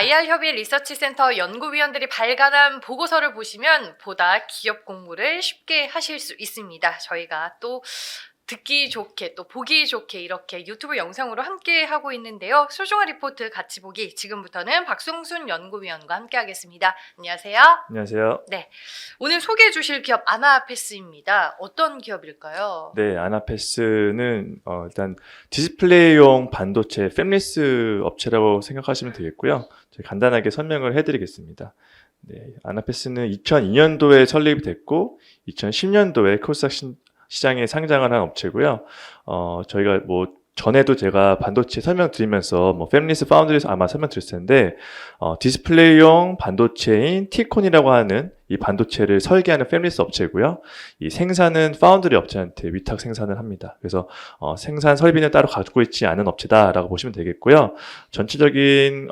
IR협의 리서치센터 연구위원들이 발간한 보고서를 보시면 보다 기업 공부를 쉽게 하실 수 있습니다. 저희가 또 듣기 좋게 또 보기 좋게 이렇게 유튜브 영상으로 함께 하고 있는데요. 소중한 리포트 같이 보기 지금부터는 박승순 연구위원과 함께 하겠습니다. 안녕하세요. 안녕하세요. 네, 오늘 소개해 주실 기업 아나페스입니다. 어떤 기업일까요? 네, 아나페스는 일단 디스플레이용 반도체 팹리스 업체라고 생각하시면 되겠고요. 제가 간단하게 설명을 해드리겠습니다. 네, 아나페스는 2002년도에 설립이 됐고 2010년도에 코스닥 시장에 상장을 한 업체고요. 저희가 전에도 제가 반도체 설명드리면서 팹리스 파운드리에서 아마 설명드렸을 텐데 디스플레이용 반도체인 T콘이라고 하는 이 반도체를 설계하는 팹리스 업체고요. 이 생산은 파운드리 업체한테 위탁 생산을 합니다. 그래서 생산 설비는 따로 가지고 있지 않은 업체다라고 보시면 되겠고요. 전체적인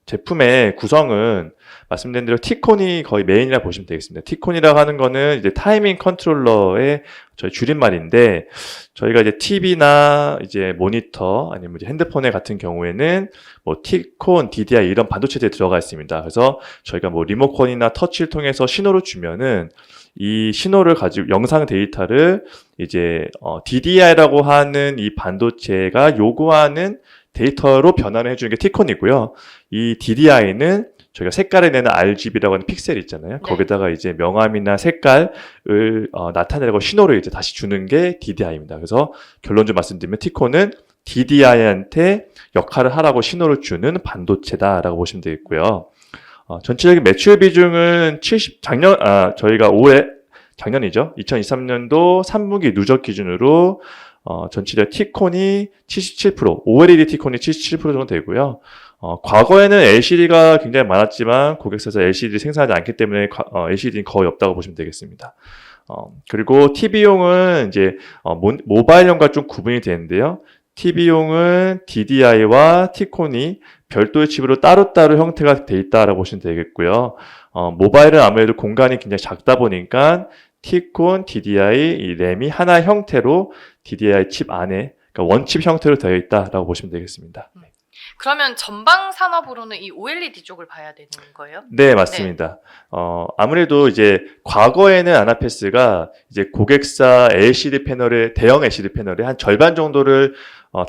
제품의 구성은 말씀드린 대로 T콘이 거의 메인이라고 보시면 되겠습니다. T콘이라고 하는 거는 이제 타이밍 컨트롤러의 저희 줄임말인데, 저희가 이제 TV나 이제 모니터 아니면 이제 핸드폰에 같은 경우에는 T콘, DDI 이런 반도체들이 들어가 있습니다. 그래서 저희가 리모컨이나 터치를 통해서 신호를 주면은 이 신호를 가지고 영상 데이터를 이제 DDI라고 하는 이 반도체가 요구하는 데이터로 변환을 해주는 게 T콘이고요. 이 DDI는 저희가 색깔을 내는 RGB라고 하는 픽셀 있잖아요. 네. 거기다가 이제 명암이나 색깔을 나타내고 신호를 이제 다시 주는 게 DDI입니다. 그래서 결론적으로 말씀드리면 T콘은 DDI한테 역할을 하라고 신호를 주는 반도체다라고 보시면 되겠고요. 전체적인 매출 비중은 저희가 작년이죠. 2023년도 3분기 누적 기준으로 전체적 T콘이 77%, OLED T콘이 77% 정도 되고요. 과거에는 LCD가 굉장히 많았지만 고객사에서 LCD 생산하지 않기 때문에 LCD는 거의 없다고 보시면 되겠습니다. 그리고 TV용은 이제 모바일용과 좀 구분이 되는데요. TV용은 DDI와 T콘이 별도의 칩으로 따로따로 형태가 돼 있다라고 보시면 되겠고요. 모바일은 아무래도 공간이 굉장히 작다 보니까 T콘, DDI, 이 램이 하나의 형태로 DDI 칩 안에, 그러니까 원칩 형태로 되어 있다라고 보시면 되겠습니다. 그러면 전방 산업으로는 이 OLED 쪽을 봐야 되는 거예요? 네, 맞습니다. 아무래도 이제 과거에는 아나페스가 이제 고객사 LCD 패널의 대형 LCD 패널의 한 절반 정도를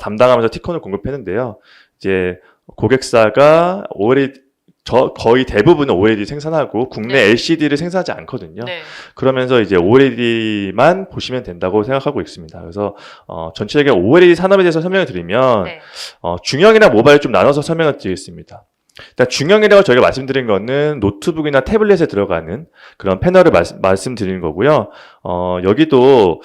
담당하면서 T콘을 공급했는데요. 이제 고객사가 거의 대부분은 OLED 생산하고 국내 네. LCD를 생산하지 않거든요. 네. 그러면서 이제 OLED만 보시면 된다고 생각하고 있습니다. 그래서 전체적인 OLED 산업에 대해서 설명을 드리면 네. 중형이나 모바일 좀 나눠서 설명을 드리겠습니다. 일단 중형이라고 저희가 말씀드린 거는 노트북이나 태블릿에 들어가는 그런 패널을 말씀드리는 거고요. 여기도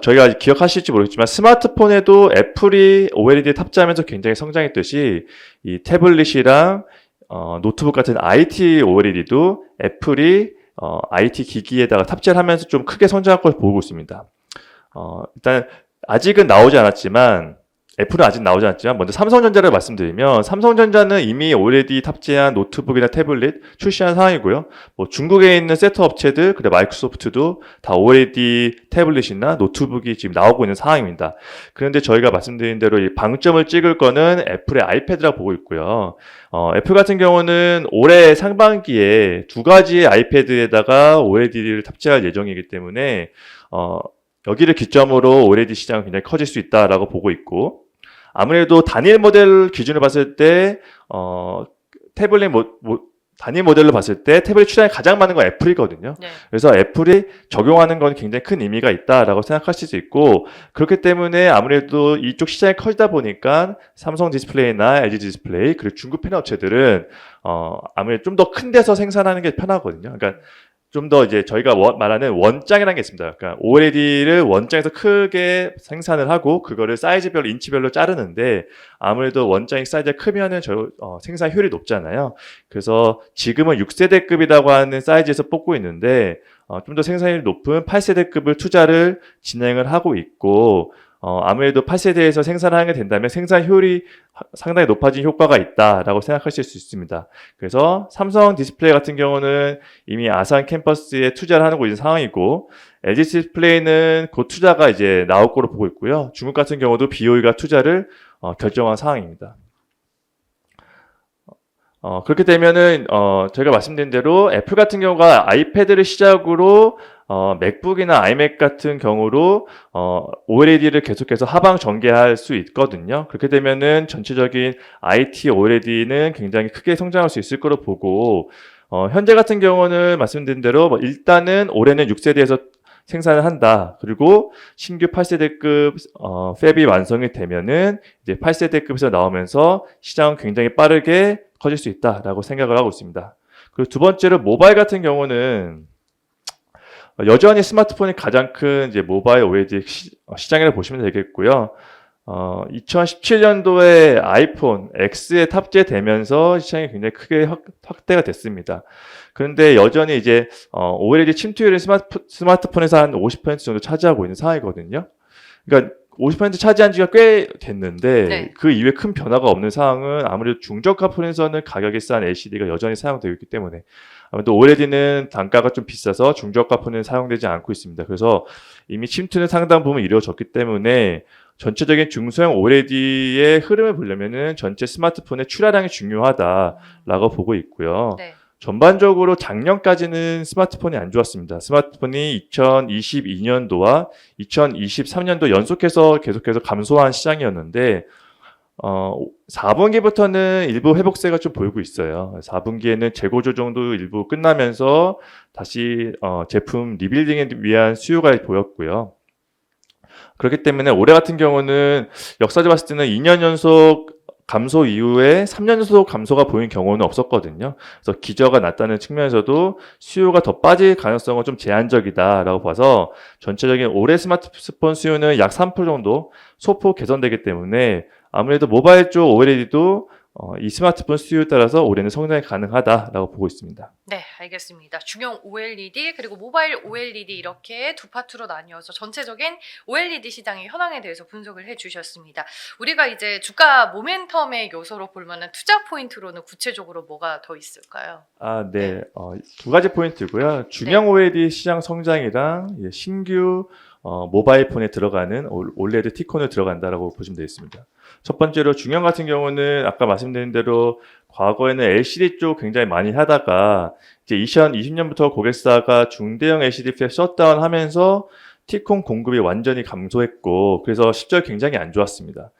저희가 기억하실지 모르겠지만 스마트폰에도 애플이 OLED 탑재하면서 굉장히 성장했듯이 이 태블릿이랑 노트북 같은 IT OLED도 애플이 IT 기기에다가 탑재를 하면서 좀 크게 성장할 것을 보고 있습니다. 일단 아직은 나오지 않았지만 애플은 아직 나오지 않았지만 먼저 삼성전자를 말씀드리면 삼성전자는 이미 OLED 탑재한 노트북이나 태블릿 출시한 상황이고요. 중국에 있는 셋업 업체들 그리고 마이크로소프트도 다 OLED 태블릿이나 노트북이 지금 나오고 있는 상황입니다. 그런데 저희가 말씀드린 대로 이 방점을 찍을 거는 애플의 아이패드라고 보고 있고요. 애플 같은 경우는 올해 상반기에 2가지의 아이패드에다가 OLED를 탑재할 예정이기 때문에 여기를 기점으로 OLED 시장은 굉장히 커질 수 있다라고 보고 있고, 아무래도 단일 모델 기준으로 봤을 때 태블릿 단일 모델로 봤을 때 태블릿 출하량이 가장 많은 건 애플이거든요. 네. 그래서 애플이 적용하는 건 굉장히 큰 의미가 있다라고 생각하실 수 있고, 그렇기 때문에 아무래도 이쪽 시장이 커지다 보니까 삼성 디스플레이나 LG 디스플레이 그리고 중국 패널 업체들은 아무래도 좀 더 큰 데서 생산하는 게 편하거든요. 그러니까 좀 더 이제 저희가 말하는 원장이라는 게 있습니다. 그러니까 OLED를 원장에서 크게 생산을 하고 그거를 사이즈별로 인치별로 자르는데 아무래도 원장이 사이즈가 크면은 생산 효율이 높잖아요. 그래서 지금은 6세대급이라고 하는 사이즈에서 뽑고 있는데 좀 더 생산율이 높은 8세대급을 투자를 진행을 하고 있고, 아무래도 8세대에서 생산을 하게 된다면 생산 효율이 상당히 높아진 효과가 있다라고 생각하실 수 있습니다. 그래서 삼성 디스플레이 같은 경우는 이미 아산 캠퍼스에 투자를 하고 있는 상황이고, LG 디스플레이는 곧 투자가 이제 나올 거로 보고 있고요. 중국 같은 경우도 BOE가 투자를 결정한 상황입니다. 그렇게 되면은 저희가 말씀드린 대로 애플 같은 경우가 아이패드를 시작으로 맥북이나 아이맥 같은 경우로 OLED를 계속해서 하방 전개할 수 있거든요. 그렇게 되면은 전체적인 IT OLED는 굉장히 크게 성장할 수 있을 거로 보고 현재 같은 경우는 말씀드린 대로 뭐 일단은 올해는 6세대에서 생산을 한다. 그리고 신규 8세대급 팹이 완성이 되면은 이제 8세대급에서 나오면서 시장은 굉장히 빠르게 커질 수 있다라고 생각을 하고 있습니다. 그리고 두 번째로 모바일 같은 경우는 여전히 스마트폰이 가장 큰 이제 모바일 OLED 시장이라고 보시면 되겠고요. 2017년도에 아이폰 X에 탑재되면서 시장이 굉장히 크게 확대가 됐습니다. 그런데 여전히 이제 OLED 침투율은 스마트폰에서 한 50% 정도 차지하고 있는 상황이거든요. 그러니까 50% 차지한 지가 꽤 됐는데 네. 그 이후에 큰 변화가 없는 상황은 아무래도 중저가 폰에서는 가격이 싼 LCD가 여전히 사용되고 있기 때문에 아무래도 OLED는 단가가 좀 비싸서 중저가 폰은 사용되지 않고 있습니다. 그래서 이미 침투는 상당 부분 이루어졌기 때문에 전체적인 중소형 OLED의 흐름을 보려면은 전체 스마트폰의 출하량이 중요하다라고 보고 있고요. 네. 전반적으로 작년까지는 스마트폰이 안 좋았습니다. 스마트폰이 2022년도와 2023년도 연속해서 계속해서 감소한 시장이었는데 4분기부터는 일부 회복세가 좀 보이고 있어요. 4분기에는 재고 조정도 일부 끝나면서 다시 제품 리빌딩에 위한 수요가 보였고요. 그렇기 때문에 올해 같은 경우는 역사적으로 봤을 때는 2년 연속 감소 이후에 3년 연속 감소가 보인 경우는 없었거든요. 그래서 기저가 낮다는 측면에서도 수요가 더 빠질 가능성은 좀 제한적이다라고 봐서 전체적인 올해 스마트폰 수요는 약 3% 정도 소폭 개선되기 때문에 아무래도 모바일 쪽 OLED도 이 스마트폰 수요에 따라서 올해는 성장이 가능하다라고 보고 있습니다. 네, 알겠습니다. 중형 OLED 그리고 모바일 OLED 이렇게 두 파트로 나뉘어서 전체적인 OLED 시장의 현황에 대해서 분석을 해주셨습니다. 우리가 이제 주가 모멘텀의 요소로 볼 만한 투자 포인트로는 구체적으로 뭐가 더 있을까요? 네. 두 가지 포인트고요. 중형 OLED 시장 성장이랑 신규 모바일 폰에 들어가는 OLED T콘을 들어간다라고 보시면 되겠습니다. 첫 번째로 중형 같은 경우는 아까 말씀드린 대로 과거에는 LCD 쪽 굉장히 많이 하다가 이제 2020년부터 고객사가 중대형 LCD 팹 셧다운 하면서 T콘 공급이 완전히 감소했고 그래서 실적이 굉장히 안 좋았습니다.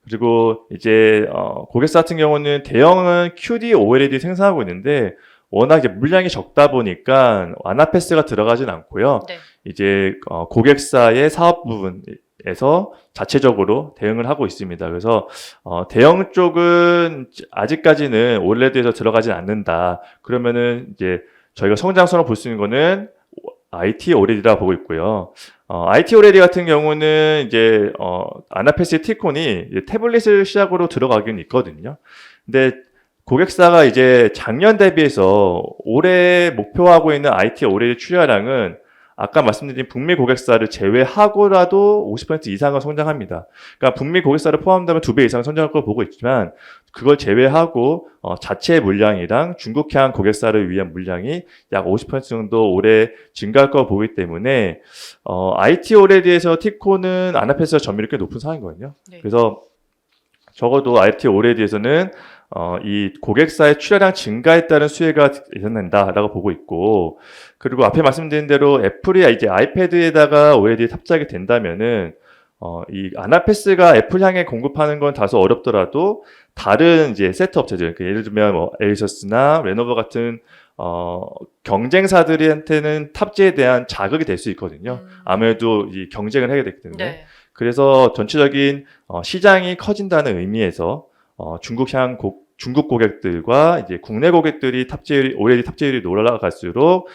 그리고 이제 고객사 같은 경우는 대형은 QD OLED 생산하고 있는데 워낙 이제 물량이 적다 보니까 아나패스가 들어가진 않고요. 네. 이제 고객사의 사업 부분에서 자체적으로 대응을 하고 있습니다. 그래서 대형 쪽은 아직까지는 OLED에서 들어가진 않는다. 그러면은 이제 저희가 성장성을 볼 수 있는 거는 IT OLED라 보고 있고요. IT OLED 같은 경우는 이제 아나패스 T콘이 태블릿을 시작으로 들어가긴 있거든요. 근데 고객사가 이제 작년 대비해서 올해 목표하고 있는 IT OLED 출하량은 아까 말씀드린 북미 고객사를 제외하고라도 50% 이상은 성장합니다. 그러니까 북미 고객사를 포함하면 2배 이상 성장할 걸 보고 있지만 그걸 제외하고 자체 물량이랑 중국향 고객사를 위한 물량이 약 50% 정도 올해 증가할 걸 보기 때문에 IT OLED에서 T콘은 아나패스가 점유율이 꽤 높은 상황이거든요. 네. 그래서 적어도 IT OLED에서는 이 고객사의 출하량 증가에 따른 수혜가 예상된다라고 보고 있고, 그리고 앞에 말씀드린 대로 애플이 이제 아이패드에다가 OLED 탑재하게 된다면은 이 아나패스가 애플 향에 공급하는 건 다소 어렵더라도 다른 이제 세트 업체들, 그러니까 예를 들면 뭐 에이서스나 레노버 같은 경쟁사들한테는 탑재에 대한 자극이 될 수 있거든요. 아무래도 이 경쟁을 하게 되기 때문에. 네. 그래서 전체적인 시장이 커진다는 의미에서 중국 고객들과 이제 국내 고객들이 OLED 탑재율이 올라갈수록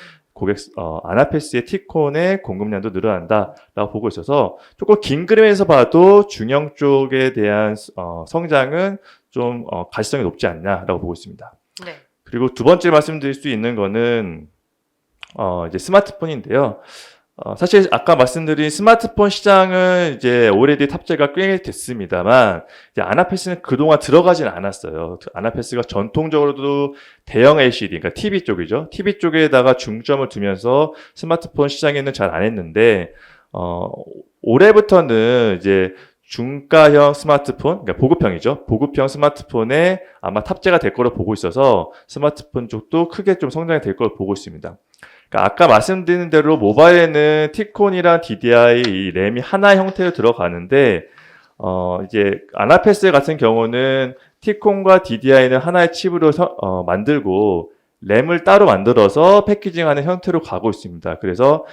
아나패스의 T콘의 공급량도 늘어난다라고 보고 있어서 조금 긴 그림에서 봐도 중형 쪽에 대한 성장은 좀 가시성이 높지 않냐라고 보고 있습니다. 네. 그리고 두 번째 말씀드릴 수 있는 거는 이제 스마트폰인데요. 사실 아까 말씀드린 스마트폰 시장은 이제 OLED 탑재가 꽤 됐습니다만 이제 아나패스는 그동안 들어가진 않았어요. 아나패스가 전통적으로도 대형 LCD, 그러니까 TV 쪽이죠. TV 쪽에다가 중점을 두면서 스마트폰 시장에는 잘 안 했는데 올해부터는 이제 중가형 스마트폰, 그러니까 보급형이죠. 보급형 스마트폰에 아마 탑재가 될 거로 보고 있어서 스마트폰 쪽도 크게 좀 성장이 될 거로 보고 있습니다. 그러니까 아까 말씀드린 대로 모바일에는 T콘이랑 DDI 이 램이 하나의 형태로 들어가는데 이제 아나패스 같은 경우는 T콘과 DDI는 하나의 칩으로 만들고 램을 따로 만들어서 패키징하는 형태로 가고 있습니다. 그래서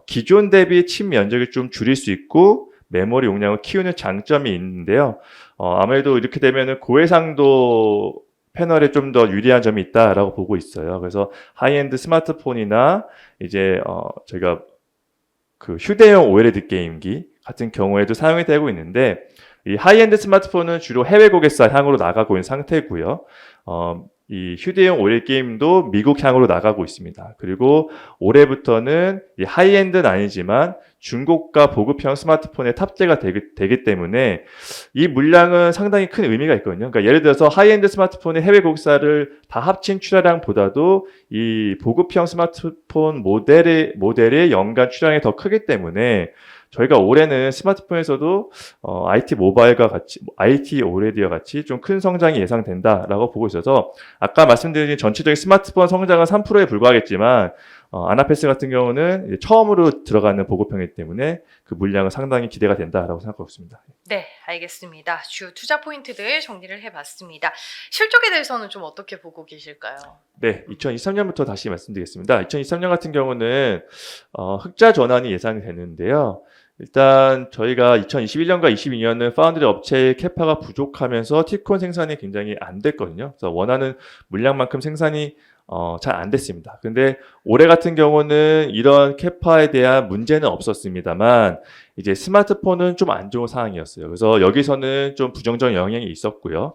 기존 대비 칩 면적을 좀 줄일 수 있고 메모리 용량을 키우는 장점이 있는데요. 아무래도 이렇게 되면은 고해상도 패널에 좀 더 유리한 점이 있다라고 보고 있어요. 그래서 하이엔드 스마트폰이나 이제 저희가 그 휴대용 OLED 게임기 같은 경우에도 사용이 되고 있는데 이 하이엔드 스마트폰은 주로 해외 고객사 향으로 나가고 있는 상태고요. 이 휴대용 OLED 게임도 미국 향으로 나가고 있습니다. 그리고 올해부터는 이 하이엔드는 아니지만 중고가 보급형 스마트폰에 탑재가 되기 때문에 이 물량은 상당히 큰 의미가 있거든요. 그러니까 예를 들어서 하이엔드 스마트폰의 해외 고객사를 다 합친 출하량보다도 이 보급형 스마트폰 모델의 연간 출하량이 더 크기 때문에 저희가 올해는 스마트폰에서도 IT 모바일과 같이, IT OLED와 같이 좀 큰 성장이 예상된다라고 보고 있어서 아까 말씀드린 전체적인 스마트폰 성장은 3%에 불과하겠지만 아나패스 같은 경우는 이제 처음으로 들어가는 보급형이기 때문에 그 물량은 상당히 기대가 된다라고 생각하고 있습니다. 네, 알겠습니다. 주 투자 포인트들 정리를 해봤습니다. 실적에 대해서는 좀 어떻게 보고 계실까요? 네, 2023년부터 다시 말씀드리겠습니다. 2023년 같은 경우는 흑자 전환이 예상되는데요. 일단 저희가 2021년과 22년은 파운드리 업체의 캐파가 부족하면서 T콘 생산이 굉장히 안 됐거든요. 그래서 원하는 물량만큼 생산이 잘 안 됐습니다. 근데 올해 같은 경우는 이런 캐파에 대한 문제는 없었습니다만 이제 스마트폰은 좀 안 좋은 상황이었어요. 그래서 여기서는 좀 부정적 영향이 있었고요.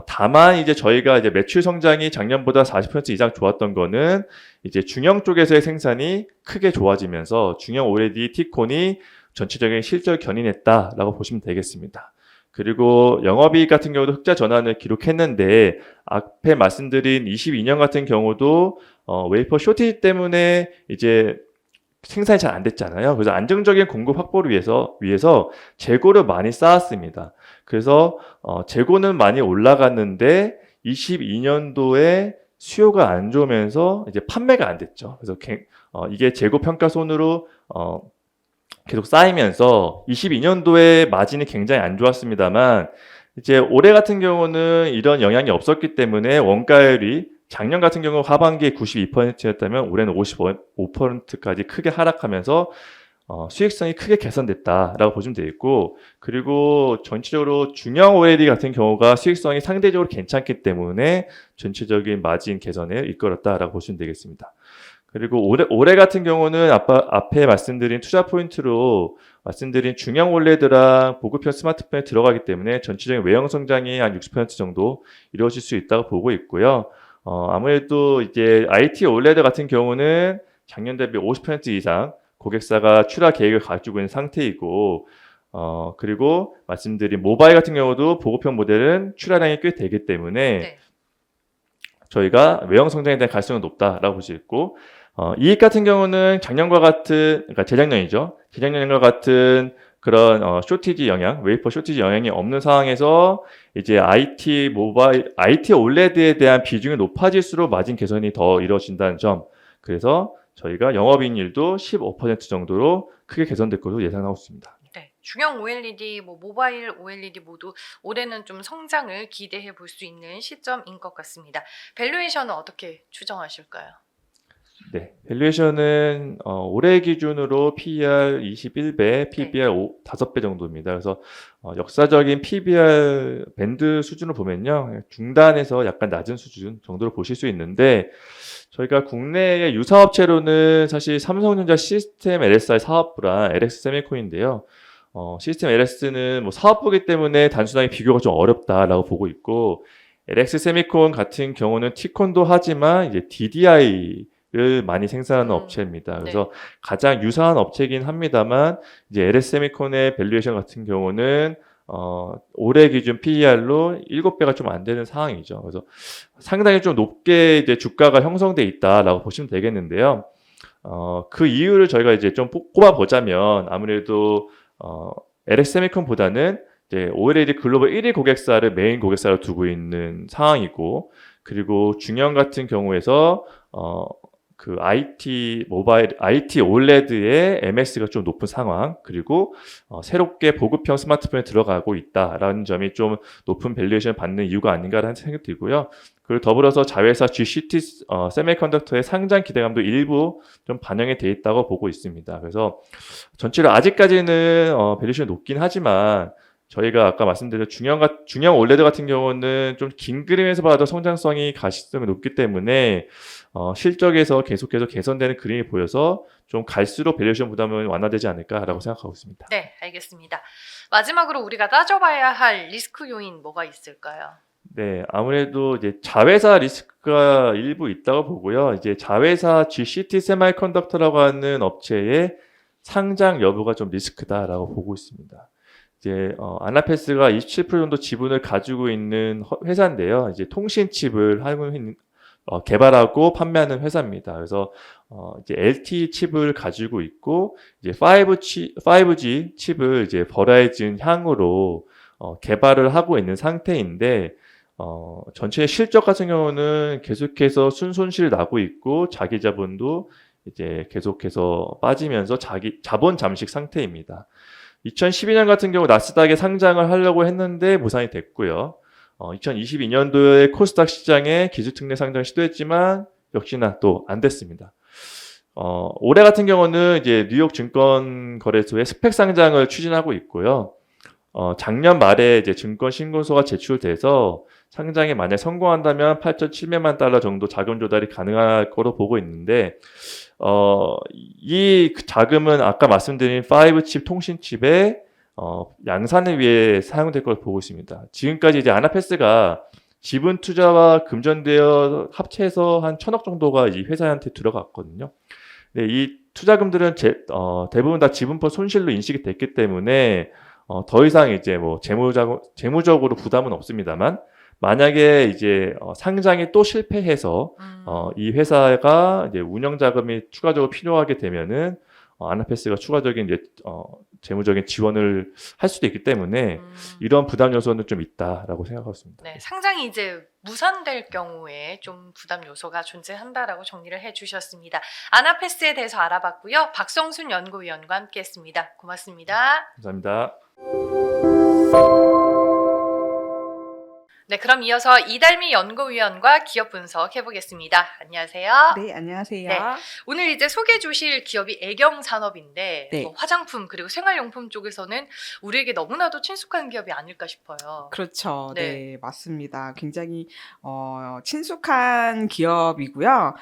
다만 이제 저희가 이제 매출 성장이 작년보다 40% 이상 좋았던 거는 이제 중형 쪽에서의 생산이 크게 좋아지면서 중형 OLED T콘이 전체적인 실적을 견인했다라고 보시면 되겠습니다. 그리고 영업이익 같은 경우도 흑자 전환을 기록했는데 앞에 말씀드린 22년 같은 경우도 웨이퍼 쇼티지 때문에 이제 생산이 잘 안 됐잖아요. 그래서 안정적인 공급 확보를 위해서 재고를 많이 쌓았습니다. 그래서 재고는 많이 올라갔는데 22년도에 수요가 안 좋으면서 이제 판매가 안 됐죠. 그래서 이게 재고 평가 손으로 계속 쌓이면서 22년도에 마진이 굉장히 안 좋았습니다만 이제 올해 같은 경우는 이런 영향이 없었기 때문에 원가율이 작년 같은 경우 하반기에 92%였다면 올해는 55%까지 크게 하락하면서 수익성이 크게 개선됐다라고 보시면 되겠고 그리고 전체적으로 중형 OLED 같은 경우가 수익성이 상대적으로 괜찮기 때문에 전체적인 마진 개선에 이끌었다라고 보시면 되겠습니다. 그리고 올해 같은 경우는 앞에 말씀드린 투자 포인트로 말씀드린 중형 OLED랑 보급형 스마트폰에 들어가기 때문에 전체적인 외형 성장이 한 60% 정도 이루어질 수 있다고 보고 있고요. 아무래도 이제 IT OLED 같은 경우는 작년 대비 50% 이상 고객사가 출하 계획을 가지고 있는 상태이고, 그리고 말씀드린 모바일 같은 경우도 보급형 모델은 출하량이 꽤 되기 때문에 네. 저희가 외형 성장에 대한 가능성이 높다라고 볼 수 있고, 이익 같은 경우는 작년과 같은, 그러니까 재작년과 같은 그런 쇼티지 영향, 웨이퍼 쇼티지 영향이 없는 상황에서 이제 IT OLED에 대한 비중이 높아질수록 마진 개선이 더 이루어진다는 점. 그래서 저희가 영업이익률도 15% 정도로 크게 개선될 것으로 예상하고 있습니다. 네, 중형 OLED, 모바일 OLED 모두 올해는 좀 성장을 기대해 볼 수 있는 시점인 것 같습니다. 밸류에이션은 어떻게 추정하실까요? 네, 밸류에이션은 올해 기준으로 PER 21배, PBR 5배 정도입니다. 그래서 역사적인 PBR 밴드 수준을 보면요, 중단에서 약간 낮은 수준 정도로 보실 수 있는데 저희가 국내의 유사업체로는 사실 삼성전자 시스템 LSI 사업부랑 LX 세미콘인데요. 시스템 LS는 뭐 사업부기 때문에 단순하게 비교가 좀 어렵다라고 보고 있고 LX 세미콘 같은 경우는 T콘도 하지만 이제 DDI를 많이 생산하는 업체입니다. 그래서 네. 가장 유사한 업체이긴 합니다만 이제 LS 세미콘의 밸류에이션 같은 경우는 올해 기준 PER로 7배가 좀 안 되는 상황이죠. 그래서 상당히 좀 높게 이제 주가가 형성돼 있다라고 보시면 되겠는데요. 그 이유를 저희가 이제 좀 꼽아 보자면 아무래도 LS세미콘보다는 이제 OLED 글로벌 1위 고객사를 메인 고객사로 두고 있는 상황이고, 그리고 중형 같은 경우에서 그 IT OLED의 MS가 좀 높은 상황, 그리고 새롭게 보급형 스마트폰에 들어가고 있다라는 점이 좀 높은 밸류에이션을 받는 이유가 아닌가라는 생각이 들고요. 그리고 더불어서 자회사 GCT 세미컨덕터의 상장 기대감도 일부 좀 반영이 돼 있다고 보고 있습니다. 그래서 전체로 아직까지는 밸류에이션이 높긴 하지만, 저희가 아까 말씀드린 중형 OLED 같은 경우는 좀 긴 그림에서 봐도 성장성이 가시성이 높기 때문에 실적에서 계속해서 개선되는 그림이 보여서 좀 갈수록 밸류에이션 부담은 완화되지 않을까라고 생각하고 있습니다. 네, 알겠습니다. 마지막으로 우리가 따져봐야 할 리스크 요인 뭐가 있을까요? 네, 아무래도 이제 자회사 리스크가 일부 있다고 보고요. 이제 자회사 GCT 세미컨덕터라고 하는 업체의 상장 여부가 좀 리스크다라고 보고 있습니다. 이제 아나페스가 27% 정도 지분을 가지고 있는 회사인데요. 이제 통신 칩을 개발하고 판매하는 회사입니다. 그래서 이제 LTE 칩을 가지고 있고, 이제 5G 칩을 이제 버라이즌 향으로 개발을 하고 있는 상태인데, 전체 실적 같은 경우는 계속해서 순손실 나고 있고, 자기 자본도 이제 계속해서 빠지면서 자본 잠식 상태입니다. 2012년 같은 경우 나스닥에 상장을 하려고 했는데 무산이 됐고요. 2022년도에 코스닥 시장에 기술특례 상장 시도했지만 역시나 또 안 됐습니다. 올해 같은 경우는 이제 뉴욕 증권거래소에 스펙 상장을 추진하고 있고요. 작년 말에 이제 증권 신고서가 제출돼서 상장에 만약 성공한다면 8,700만 달러 정도 자금 조달이 가능할 거로 보고 있는데, 이 자금은 아까 말씀드린 5칩 통신칩의 양산을 위해 사용될 걸 보고 있습니다. 지금까지 이제 아나페스가 지분 투자와 금전되어 합쳐서 한 1,000억 정도가 이 회사한테 들어갔거든요. 네, 이 투자금들은 대부분 다 지분법 손실로 인식이 됐기 때문에 더 이상 이제 뭐 재무적으로 부담은 없습니다만, 만약에 이제 상장이 또 실패해서 이 회사가 이제 운영 자금이 추가적으로 필요하게 되면은 아나페스가 추가적인 이제 재무적인 지원을 할 수도 있기 때문에 이런 부담 요소는 좀 있다라고 생각하고 있습니다. 네, 상장이 이제 무산될 경우에 좀 부담 요소가 존재한다라고 정리를 해주셨습니다. 아나페스에 대해서 알아봤고요. 박성순 연구위원과 함께했습니다. 고맙습니다. 감사합니다. 네, 그럼 이어서 이달미 연구위원과 기업 분석 해보겠습니다. 안녕하세요. 네, 안녕하세요. 네. 오늘 이제 소개해 주실 기업이 애경산업인데 네. 뭐 화장품 그리고 생활용품 쪽에서는 우리에게 너무나도 친숙한 기업이 아닐까 싶어요. 그렇죠. 네. 네, 맞습니다. 굉장히 친숙한 기업이고요.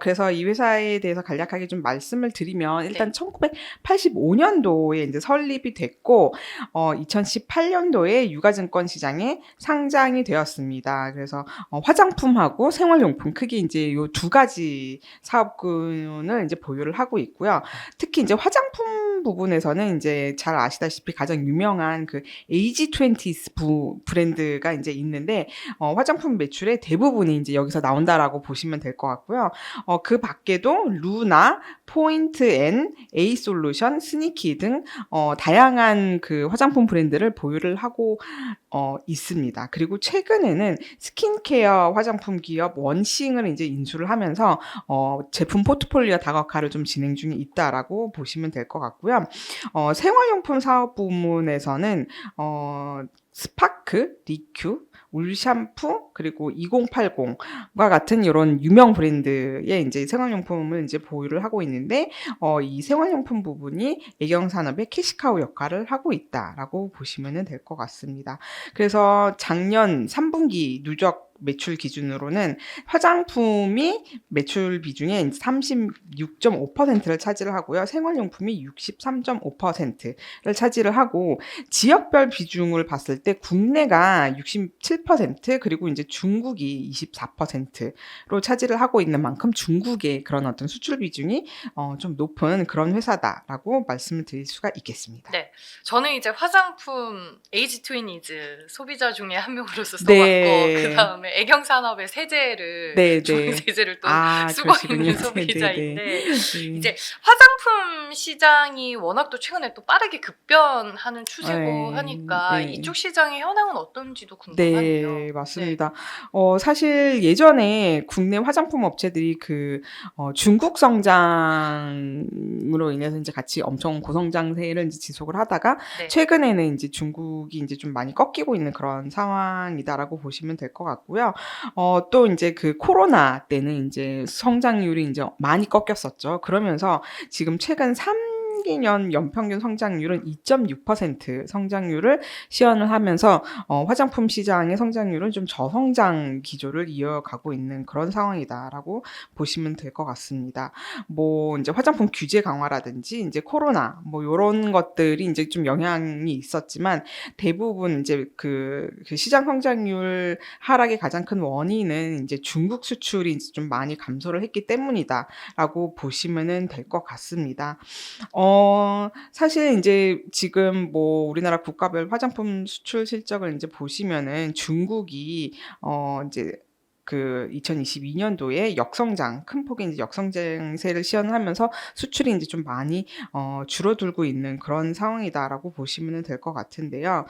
그래서 이 회사에 대해서 간략하게 좀 말씀을 드리면, 일단 1985년도에 이제 설립이 됐고 2018년도에 유가증권 시장에 상장이 되었습니다. 그래서 화장품하고 생활용품 크게 이제 요 두 가지 사업군을 이제 보유를 하고 있고요. 특히 이제 화장품 부분에서는 이제 잘 아시다시피 가장 유명한 그 AG20 브랜드가 이제 있는데, 화장품 매출의 대부분이 이제 여기서 나온다라고 보시면 될 것 같고요. 그 밖에도 루나, 포인트 N, A 솔루션, 스니키 등 다양한 그 화장품 브랜드를 보유를 하고 있습니다. 그리고 최근에는 스킨케어 화장품 기업 원싱을 이제 인수를 하면서 제품 포트폴리오 다각화를 좀 진행 중에 있다라고 보시면 될 것 같고요. 생활용품 사업 부문에서는 스파크, 리큐, 울샴푸, 그리고 2080과 같은 이런 유명 브랜드의 이제 생활용품을 이제 보유를 하고 있는데, 이 생활용품 부분이 애경산업의 캐시카우 역할을 하고 있다라고 보시면 될 것 같습니다. 그래서 작년 3분기 누적 매출 기준으로는 화장품이 매출 비중의 36.5%를 차지를 하고요. 생활용품이 63.5%를 차지를 하고, 지역별 비중을 봤을 때 국내가 67%, 그리고 이제 중국이 24%로 차지를 하고 있는 만큼 중국의 그런 어떤 수출 비중이 좀 높은 그런 회사다라고 말씀을 드릴 수가 있겠습니다. 네, 저는 이제 화장품 에이지 트윈이즈 소비자 중에 한 명으로서 써봤고, 네. 그 다음에 보면 애경 산업의 세제를 네, 좋은 네. 세제를 또 아, 쓰고 그러시군요. 있는 네, 소비자인데 네, 네. 이제 화장품 시장이 워낙 또 최근에 또 빠르게 급변하는 추세고 네, 하니까 네. 이쪽 시장의 현황은 어떤지도 궁금하네요. 네, 맞습니다. 사실 예전에 국내 화장품 업체들이 중국 성장으로 인해서 이제 같이 엄청 고성장세를 이제 지속을 하다가 네. 최근에는 이제 중국이 이제 좀 많이 꺾이고 있는 그런 상황이다라고 보시면 될 것 같고요. 또 이제 코로나 때는 이제 성장률이 이제 많이 꺾였었죠. 그러면서 지금 최근 3개년 연평균 성장률은 2.6% 성장률을 시현을 하면서 화장품 시장의 성장률은 좀 저성장 기조를 이어가고 있는 그런 상황이다라고 보시면 될 것 같습니다. 뭐 이제 화장품 규제 강화라든지 이제 코로나 뭐 요런 것들이 이제 좀 영향이 있었지만 대부분 이제 그 시장 성장률 하락의 가장 큰 원인은 이제 중국 수출이 이제 좀 많이 감소를 했기 때문이다라고 보시면은 될 것 같습니다. 사실 인제 지금 뭐 우리나라 국가별 화장품 수출 실적을 인제 보시면은 중국이 인제 2022년도에 역성장, 큰 폭의 인제 역성장세를 시현하면서 수출이 인제 좀 많이 줄어들고 있는 그런 상황이다라고 보시면은 될 것 같은데요.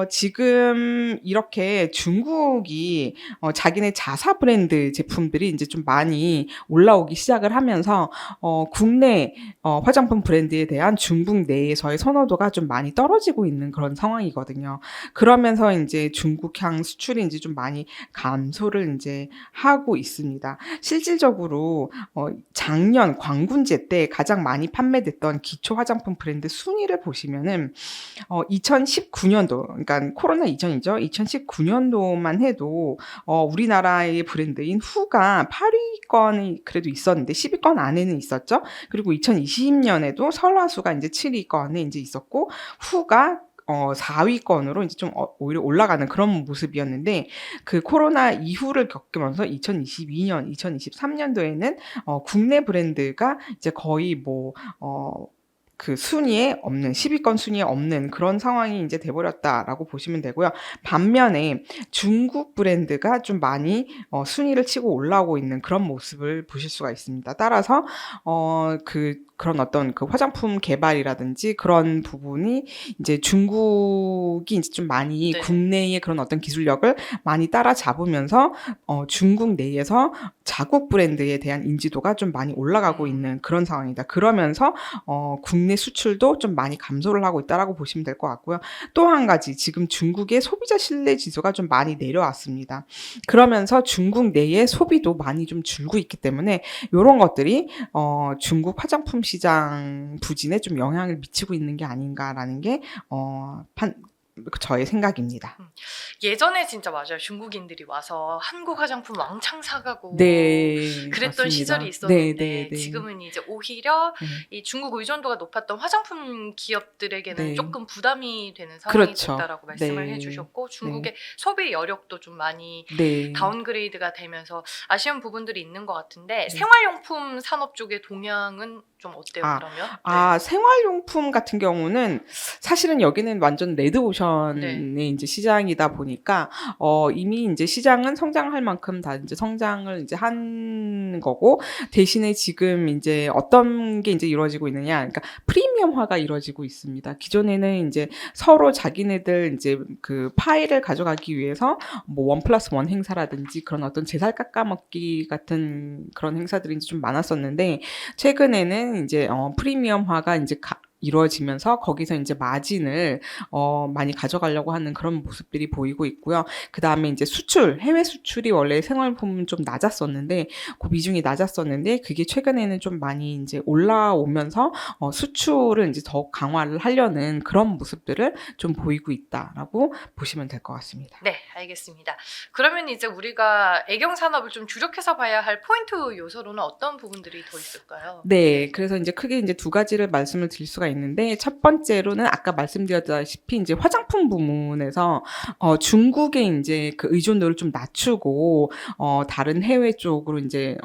지금 이렇게 중국이 자기네 자사 브랜드 제품들이 인제 좀 많이 올라오기 시작을 하면서 국내 화장품 브랜드에 대한 중국 내에서의 선호도가 좀 많이 떨어지고 있는 그런 상황이거든요. 그러면서 인제 중국향 수출이 인제 좀 많이 감소를 인제 하고 있습니다. 실질적으로 작년 광군제 때 가장 많이 판매됐던 기초 화장품 브랜드 순위를 보시면은 2019년도, 그러니까 코로나 이전이죠. 2019년도만 해도 우리나라의 브랜드인 후가 8위권이 그래도 있었는데 10위권 안에는 있었죠. 그리고 2020년에도 설화수가 인제 7위권에 인제 있었고 후가 4위권으로 이제 좀 오히려 올라가는 그런 모습이었는데 코로나 이후를 겪으면서 2022년, 2023년도에는 국내 브랜드가 이제 거의 순위에 없는 10위권 순위에 없는 그런 상황이 이제 돼 버렸다라고 보시면 되고요. 반면에 중국 브랜드가 좀 많이 순위를 치고 올라오고 있는 그런 모습을 보실 수가 있습니다. 따라서 그런 어떤 화장품 개발이라든지 그런 부분이 이제 중국이 이제 좀 많이 네. 국내의 그런 어떤 기술력을 많이 따라잡으면서 중국 내에서 자국 브랜드에 대한 인지도가 좀 많이 올라가고 있는 그런 상황이다. 그러면서 국내 수출도 좀 많이 감소를 하고 있다라고 보시면 될 것 같고요. 또 한 가지 지금 중국의 소비자 신뢰 지수가 좀 많이 내려왔습니다. 그러면서 중국 내의 소비도 많이 좀 줄고 있기 때문에 요런 것들이 중국 화장품 시장 부진에 좀 영향을 미치고 있는 게 아닌가라는 게 저의 생각입니다. 예전에 진짜 맞아요. 중국인들이 와서 한국 화장품 왕창 사가고 네, 그랬던 맞습니다. 시절이 있었는데 네, 네. 지금은 이제 오히려 네. 이 중국 의존도가 높았던 화장품 기업들에게는 네. 조금 부담이 되는 상황이 그렇죠. 됐다라고 말씀을 네. 해주셨고 중국의 소비 여력도 좀 많이 네. 다운그레이드가 되면서 아쉬운 부분들이 있는 것 같은데 네. 생활용품 산업 쪽의 동향은 좀 어때요? 그러면? 생활용품 같은 경우는 사실은 여기는 완전 레드오션의 이제 시장이다 보니까 이미 이제 시장은 성장할 만큼 다 이제 성장을 이제 한 거고 대신에 지금 이제 어떤 게 이제 이루어지고 있느냐, 그러니까 프리미엄화가 이루어지고 있습니다. 기존에는 이제 서로 자기네들 이제 파일을 가져가기 위해서 뭐 1+1 행사라든지 그런 어떤 제살 깎아먹기 같은 그런 행사들이 이제 좀 많았었는데 최근에는 이제 프리미엄화가 이제 이루어지면서 거기서 이제 마진을 많이 가져가려고 하는 그런 모습들이 보이고 있고요. 그다음에 이제 해외 수출이 원래 생활용품은 좀 낮았었는데 그 비중이 낮았었는데 그게 최근에는 좀 많이 이제 올라오면서 수출을 이제 더 강화를 하려는 그런 모습들을 좀 보이고 있다라고 보시면 될 것 같습니다. 네, 알겠습니다. 그러면 이제 우리가 애경 산업을 좀 주력해서 봐야 할 포인트 요소로는 어떤 부분들이 더 있을까요? 네, 그래서 이제 크게 이제 두 가지를 말씀을 드릴 수가 있는데 첫 번째로는 아까 말씀드렸다시피 이제 화장품 부문에서 중국의 이제 그 의존도를 좀 낮추고 다른 해외 쪽으로 이제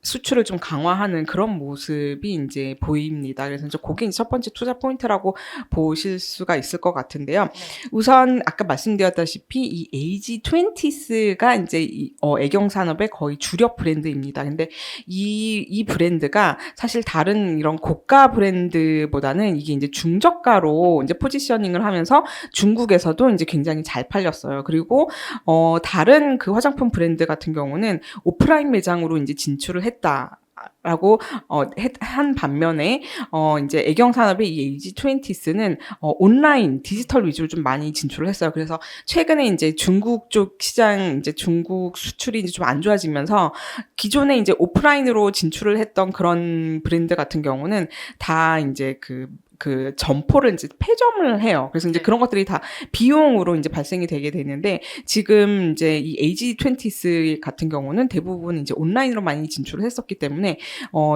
수출을 좀 강화하는 그런 모습이 이제 보입니다. 그래서 이제 그게 이제 첫 번째 투자 포인트라고 보실 수가 있을 것 같은데요. 우선 아까 말씀드렸다시피 이 AG20s가 이제 애경 산업의 거의 주력 브랜드입니다. 근데 이 브랜드가 사실 다른 이런 고가 브랜드보다는 이게 이제 중저가로 이제 포지셔닝을 하면서 중국에서도 이제 굉장히 잘 팔렸어요. 그리고 다른 그 화장품 브랜드 같은 경우는 오프라인 매장으로 이제 진출을 했다. 라고 한 반면에 이제 애경 산업의 이 AG20s는 온라인 디지털 위주로 좀 많이 진출을 했어요. 그래서 최근에 이제 중국 쪽 시장 이제 중국 수출이 이제 좀 안 좋아지면서 기존에 이제 오프라인으로 진출을 했던 그런 브랜드 같은 경우는 다 이제 그 점포를 이제 폐점을 해요. 그래서 이제 그런 것들이 다 비용으로 이제 발생이 되게 되는데 지금 이제 이 AG20s 같은 경우는 대부분 이제 온라인으로 많이 진출을 했었기 때문에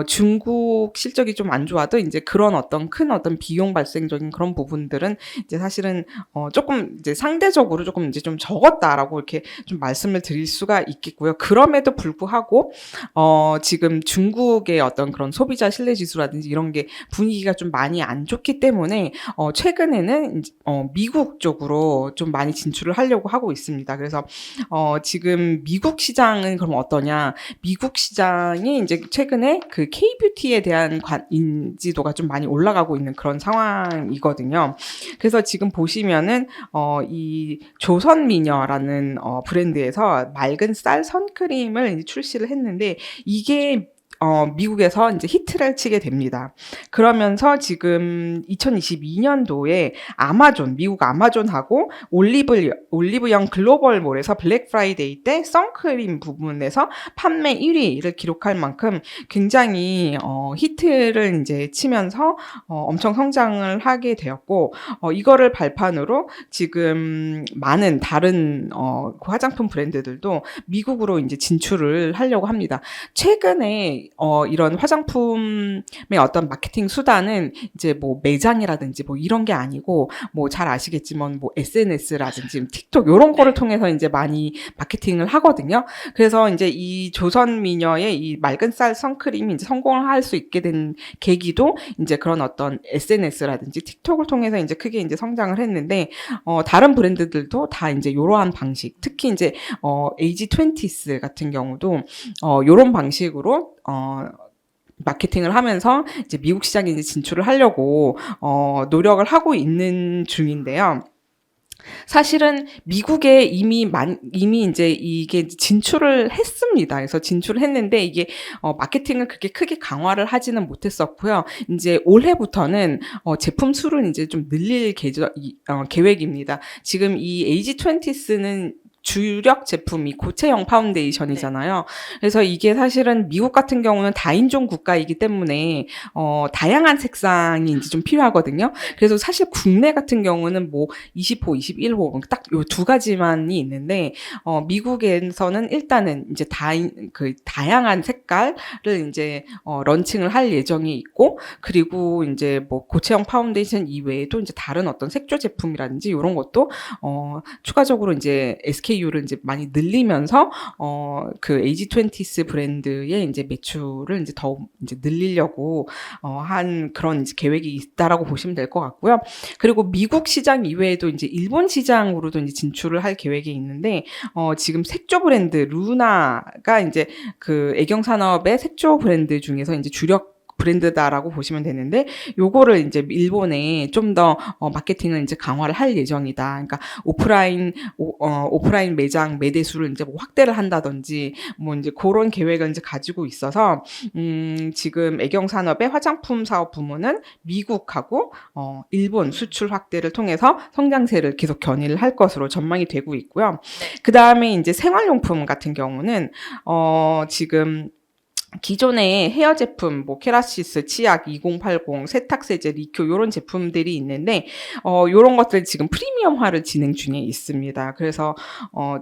중국 실적이 좀 안 좋아도 이제 그런 큰 비용 발생적인 그런 부분들은 이제 사실은 조금 이제 상대적으로 조금 이제 좀 적었다라고 이렇게 좀 말씀을 드릴 수가 있겠고요. 그럼에도 불구하고 지금 중국의 어떤 그런 소비자 신뢰 지수라든지 이런 게 분위기가 좀 많이 안 좋기 때문에 최근에는 미국 쪽으로 좀 많이 진출을 하려고 하고 있습니다. 그래서 지금 미국 시장은 그럼 어떠냐? 미국 시장이 이제 최근에 그 K-뷰티에 대한 인지도가 좀 많이 올라가고 있는 그런 상황이거든요. 그래서 지금 보시면은 이 조선미녀라는 브랜드에서 맑은 쌀 선크림을 이제 출시를 했는데 이게 미국에서 이제 히트를 치게 됩니다. 그러면서 지금 2022년도에 미국 아마존하고 올리브영 글로벌몰에서 블랙 프라이데이 때 선크림 부분에서 판매 1위를 기록할 만큼 굉장히 히트를 이제 치면서 엄청 성장을 하게 되었고 이거를 발판으로 지금 많은 다른 화장품 브랜드들도 미국으로 이제 진출을 하려고 합니다. 최근에 이런 화장품의 어떤 마케팅 수단은 이제 뭐 매장이라든지 뭐 이런 게 아니고 뭐 잘 아시겠지만 뭐 SNS라든지 틱톡 이런 거를 통해서 이제 많이 마케팅을 하거든요. 그래서 이제 이 조선미녀의 이 맑은 쌀 선크림이 이제 성공을 할 수 있게 된 계기도 이제 그런 어떤 SNS라든지 틱톡을 통해서 이제 크게 이제 성장을 했는데 다른 브랜드들도 다 이제 이러한 방식, 특히 이제 AG20s 같은 경우도 이런 방식으로 마케팅을 하면서 이제 미국 시장에 이제 진출을 하려고 노력을 하고 있는 중인데요. 사실은 미국에 이미 이제 이게 진출을 했습니다. 그래서 진출을 했는데 이게 마케팅을 그렇게 크게 강화를 하지는 못했었고요. 이제 올해부터는 제품 수를 이제 좀 늘릴 계획입니다. 지금 이 AG20s는 주력 제품이 고체형 파운데이션이잖아요. 그래서 이게 사실은 미국 같은 경우는 다인종 국가이기 때문에 다양한 색상이 이제 좀 필요하거든요. 그래서 사실 국내 같은 경우는 뭐 20호, 21호 딱 요 두 가지만이 있는데 미국에서는 일단은 이제 다양한 색깔을 이제 런칭을 할 예정이 있고 그리고 이제 뭐 고체형 파운데이션 이외에도 이제 다른 어떤 색조 제품이라든지 이런 것도 추가적으로 이제 SKU를 이제 많이 늘리면서 그 AG20s 브랜드의 이제 매출을 이제 더 이제 늘리려고 한 그런 이제 계획이 있다라고 보시면 될 것 같고요. 그리고 미국 시장 이외에도 이제 일본 시장으로도 이제 진출을 할 계획이 있는데 지금 색조 브랜드 루나가 이제 그 애경 산업의 색조 브랜드 중에서 이제 주력 브랜드다라고 보시면 되는데 요거를 이제 일본에 좀 더 마케팅을 이제 강화를 할 예정이다. 그러니까 오프라인 매장 매대수를 이제 뭐 확대를 한다든지 뭐 이제 그런 계획을 이제 가지고 있어서 지금 애경 산업의 화장품 사업 부문은 미국하고 일본 수출 확대를 통해서 성장세를 계속 견인을 할 것으로 전망이 되고 있고요. 그 다음에 이제 생활용품 같은 경우는 지금 기존의 헤어 제품, 뭐 케라시스, 치약, 2080, 세탁세제, 리큐 요런 제품들이 있는데 요런 것들 지금 프리미엄화를 진행 중에 있습니다. 그래서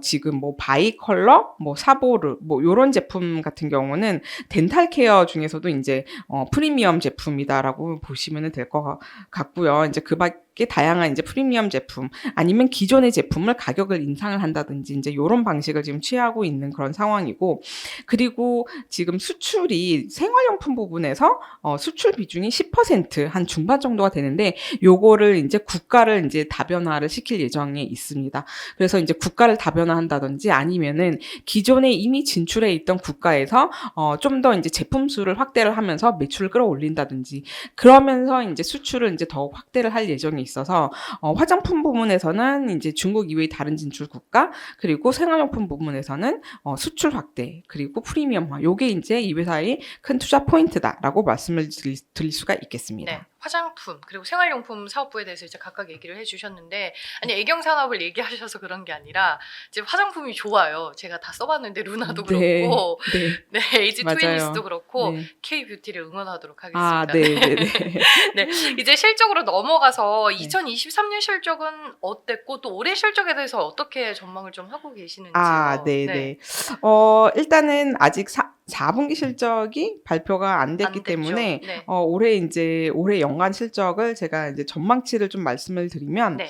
지금 뭐 바이컬러, 뭐 사보르, 뭐 요런 제품 같은 경우는 덴탈 케어 중에서도 이제 프리미엄 제품이다라고 보시면 될 것 같고요. 이제 그 밖에 다양한 이제 프리미엄 제품 아니면 기존의 제품을 가격을 인상을 한다든지 이제 요런 방식을 지금 취하고 있는 그런 상황이고, 그리고 지금 수출이 생활용품 부분에서 수출 비중이 10%한 중반 정도가 되는데 요거를 이제 국가를 이제 다변화를 시킬 예정에 있습니다. 그래서 이제 국가를 다변화한다든지 아니면은 기존에 이미 진출해 있던 국가에서 좀 더 이제 제품 수를 확대를 하면서 매출을 끌어올린다든지 그러면서 이제 수출을 이제 더욱 확대를 할 예정에 있어서 화장품 부분에서는 이제 중국 이외의 다른 진출 국가, 그리고 생활용품 부분에서는 수출 확대, 그리고 프리미엄화. 요게 이제 이 회사의 큰 투자 포인트다라고 말씀을 드릴 수가 있겠습니다. 네, 화장품 그리고 생활용품 사업부에 대해서 이제 각각 얘기를 해주셨는데, 아니 애경 산업을 얘기하셔서 그런 게 아니라 이제 화장품이 좋아요. 제가 다 써봤는데 루나도 네, 그렇고, 네, 네 에이지 맞아요. 트윈니스도 그렇고 네. K 뷰티를 응원하도록 아, 하겠습니다. 네, 네, 네. 네, 이제 실적으로 넘어가서 네. 2023년 실적은 어땠고 또 올해 실적에 대해서 어떻게 전망을 좀 하고 계시는지요? 아, 네네. 일단은 아직 4분기 실적이 발표가 안 됐기 안 됐죠. 때문에 네. 올해 연간 실적을 제가 이제 전망치를 좀 말씀을 드리면 네.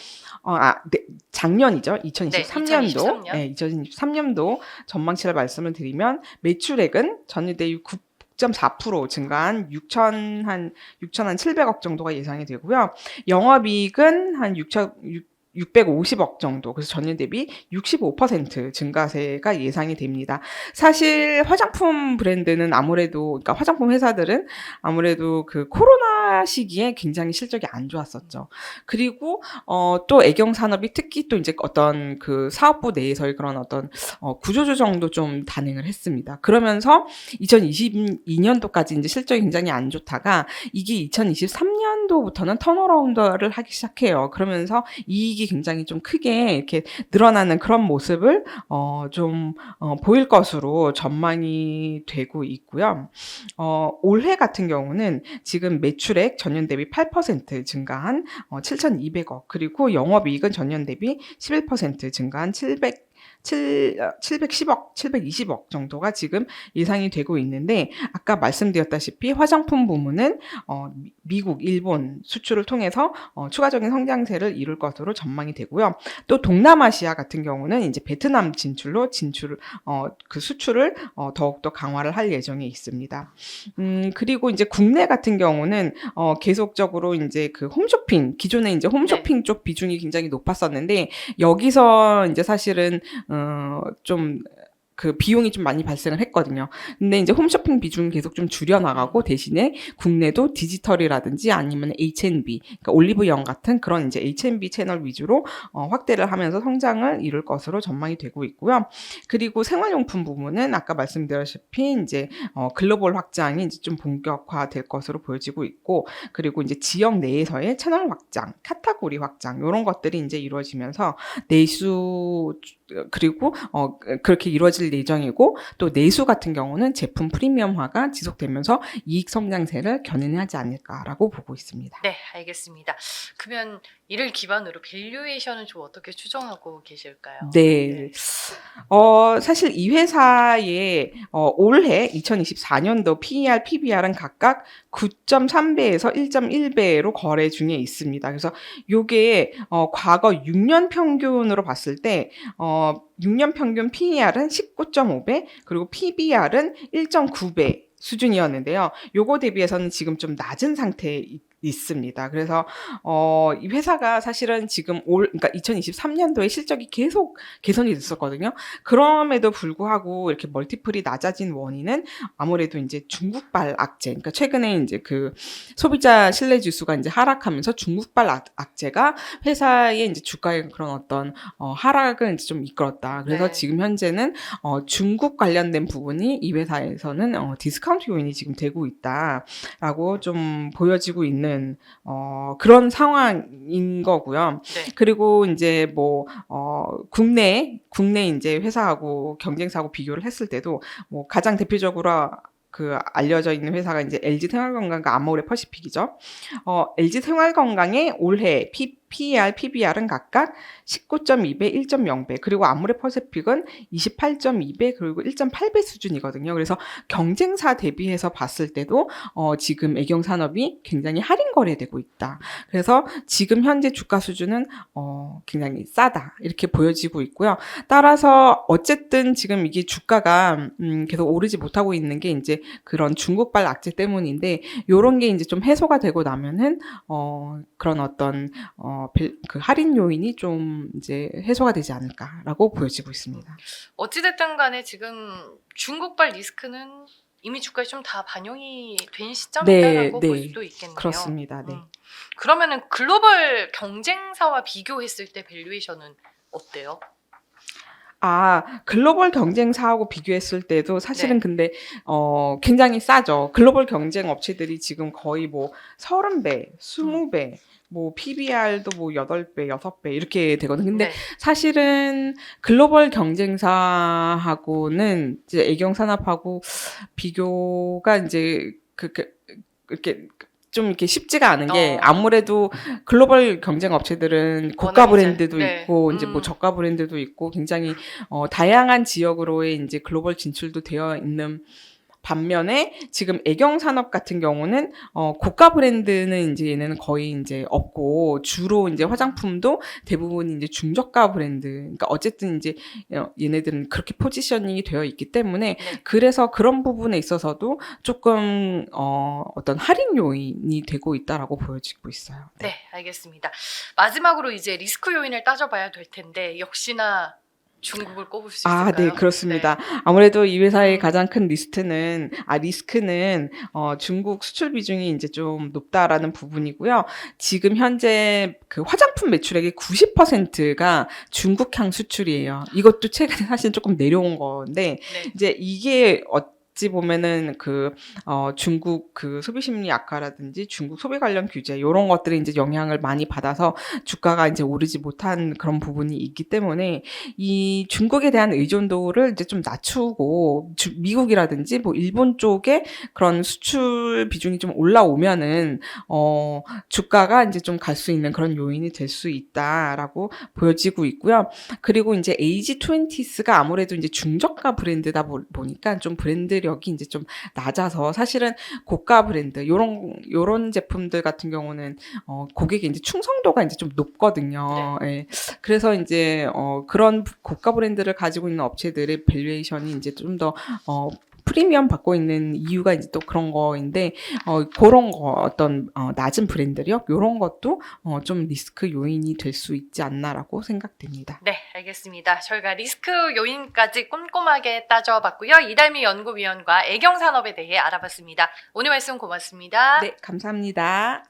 네, 작년이죠. 2023년도. 네, 2023년. 네, 2023년도 전망치를 말씀을 드리면 매출액은 전년 대비 9.4% 증가한 6,700억 정도가 예상이 되고요. 영업이익은 한 650억 정도, 그래서 전년 대비 65% 증가세가 예상이 됩니다. 사실 화장품 브랜드는 아무래도, 그러니까 화장품 회사들은 아무래도 그 코로나 시기에 굉장히 실적이 안 좋았었죠. 그리고 또 애경 산업이 특히 또 이제 어떤 그 사업부 내에서의 그런 어떤 구조조정도 좀 단행을 했습니다. 그러면서 2022년도까지 이제 실적이 굉장히 안 좋다가 이게 2023년도부터는 턴어라운드를 하기 시작해요. 그러면서 이익이 굉장히 좀 크게 이렇게 늘어나는 그런 모습을 좀 보일 것으로 전망이 되고 있고요. 올해 같은 경우는 지금 매출액 전년 대비 8% 증가한 7,200억, 그리고 영업이익은 전년 대비 11% 증가한 710억, 720억 정도가 지금 예상이 되고 있는데, 아까 말씀드렸다시피 화장품 부문은 미국, 일본 수출을 통해서 추가적인 성장세를 이룰 것으로 전망이 되고요. 또 동남아시아 같은 경우는 이제 베트남 그 수출을 더욱더 강화를 할 예정에 있습니다. 그리고 이제 국내 같은 경우는 계속적으로 이제 그 홈쇼핑, 기존에 이제 홈쇼핑 쪽 비중이 굉장히 높았었는데 여기서 이제 사실은 좀 그 비용이 좀 많이 발생을 했거든요. 근데 이제 홈쇼핑 비중은 계속 좀 줄여나가고 대신에 국내도 디지털이라든지 아니면 H&B, 그러니까 올리브영 같은 그런 이제 H&B 채널 위주로 확대를 하면서 성장을 이룰 것으로 전망이 되고 있고요. 그리고 생활용품 부문은 아까 말씀드렸다시피 이제 글로벌 확장이 이제 좀 본격화될 것으로 보여지고 있고, 그리고 이제 지역 내에서의 채널 확장, 카테고리 확장 이런 것들이 이제 이루어지면서 내수, 그리고 그렇게 이루어질 예정이고, 또 내수 같은 경우는 제품 프리미엄화가 지속되면서 이익 성장세를 견인하지 않을까라고 보고 있습니다. 네, 알겠습니다. 그러면 이를 기반으로 밸류에이션은 좀 어떻게 추정하고 계실까요? 네. 사실 이 회사의 올해 2024년도 PER, PBR은 각각 9.3배에서 1.1배로 거래 중에 있습니다. 그래서 요게 과거 6년 평균으로 봤을 때 6년 평균 PER은 19.5배, 그리고 PBR은 1.9배 수준이었는데요. 요거 대비해서는 지금 좀 낮은 상태에 있습니다. 그래서 이 회사가 사실은 지금 그러니까 2023년도에 실적이 계속 개선이 됐었거든요. 그럼에도 불구하고 이렇게 멀티플이 낮아진 원인은 아무래도 이제 중국발 악재, 그러니까 최근에 이제 그 소비자 신뢰 지수가 이제 하락하면서 중국발 악재가 회사의 이제 주가의 그런 어떤 하락을 이제 좀 이끌었다. 그래서 네. 지금 현재는 중국 관련된 부분이 이 회사에서는 디스카운트 요인이 지금 되고 있다라고 좀 보여지고 있는 그런 상황인 거고요. 네. 그리고 이제 뭐 국내 이제 회사하고 경쟁사하고 비교를 했을 때도 뭐 가장 대표적으로 그 알려져 있는 회사가 이제 LG 생활건강과 아모레 퍼시픽이죠. LG 생활건강의 올해 PER, PBR은 각각 19.2배, 1.0배, 그리고 아모레 퍼시픽은 28.2배, 그리고 1.8배 수준이거든요. 그래서 경쟁사 대비해서 봤을 때도 지금 애경산업이 굉장히 할인 거래되고 있다. 그래서 지금 현재 주가 수준은 굉장히 싸다 이렇게 보여지고 있고요. 따라서 어쨌든 지금 이게 주가가 계속 오르지 못하고 있는 게 이제 그런 중국발 악재 때문인데, 요런 게 이제 좀 해소가 되고 나면은 그런 어떤 그 할인 요인이 좀 이제 해소가 되지 않을까라고 보여지고 있습니다. 어찌됐든 간에 지금 중국발 리스크는 이미 주가에 좀 다 반영이 된 시점이다라고 볼 수도 있겠네요. 그렇습니다. 네. 그러면은 글로벌 경쟁사와 비교했을 때 밸류에이션은 어때요? 글로벌 경쟁사하고 비교했을 때도 사실은 네. 근데 굉장히 싸죠. 글로벌 경쟁 업체들이 지금 거의 뭐 30배, 20배, 뭐 PBR도 뭐 8배, 6배 이렇게 되거든요. 근데 네. 사실은 글로벌 경쟁사하고는 이제 애경산업하고 비교가 이제 이렇게 좀 이렇게 쉽지가 않은 게, 아무래도 글로벌 경쟁 업체들은 고가 워낙 이제, 브랜드도 네. 있고 이제 뭐 저가 브랜드도 있고 굉장히 다양한 지역으로의 이제 글로벌 진출도 되어 있는 반면에 지금 애경산업 같은 경우는 고가 브랜드는 이제 얘네는 거의 이제 없고, 주로 이제 화장품도 대부분 이제 중저가 브랜드. 그러니까 어쨌든 이제 얘네들은 그렇게 포지셔닝이 되어 있기 때문에 네. 그래서 그런 부분에 있어서도 조금 어떤 할인 요인이 되고 있다라고 보여지고 있어요. 네, 알겠습니다. 마지막으로 이제 리스크 요인을 따져봐야 될 텐데 역시나 중국을 꼽을 수 있을까요? 네, 그렇습니다. 아무래도 이 회사의 가장 큰 리스크는 중국 수출 비중이 이제 좀 높다라는 부분이고요. 지금 현재 그 화장품 매출액의 90%가 중국향 수출이에요. 이것도 최근에 사실 조금 내려온 건데, 네. 이제 이게 어찌 보면은 중국 그 소비 심리 악화라든지 중국 소비 관련 규제 이런 것들이 이제 영향을 많이 받아서 주가가 이제 오르지 못한 그런 부분이 있기 때문에, 이 중국에 대한 의존도를 이제 좀 낮추고 미국이라든지 뭐 일본 쪽에 그런 수출 비중이 좀 올라오면은 주가가 이제 좀 갈 수 있는 그런 요인이 될 수 있다라고 보여지고 있고요. 그리고 이제 AG20스가 아무래도 이제 중저가 브랜드다 보니까 좀 브랜드력이 이제 좀 낮아서, 사실은 고가 브랜드 요런 제품들 같은 경우는 고객의 이제 충성도가 이제 좀 높거든요. 예. 그래서 이제 그런 고가 브랜드를 가지고 있는 업체들의 밸류에이션이 이제 좀 더 프리미엄 받고 있는 이유가 이제 또 그런 거인데, 그런 거 어떤 낮은 브랜드력 요런 것도 좀 리스크 요인이 될 수 있지 않나라고 생각됩니다. 네, 알겠습니다. 저희가 리스크 요인까지 꼼꼼하게 따져봤고요. 이달미 연구위원과 애경산업에 대해 알아봤습니다. 오늘 말씀 고맙습니다. 네, 감사합니다.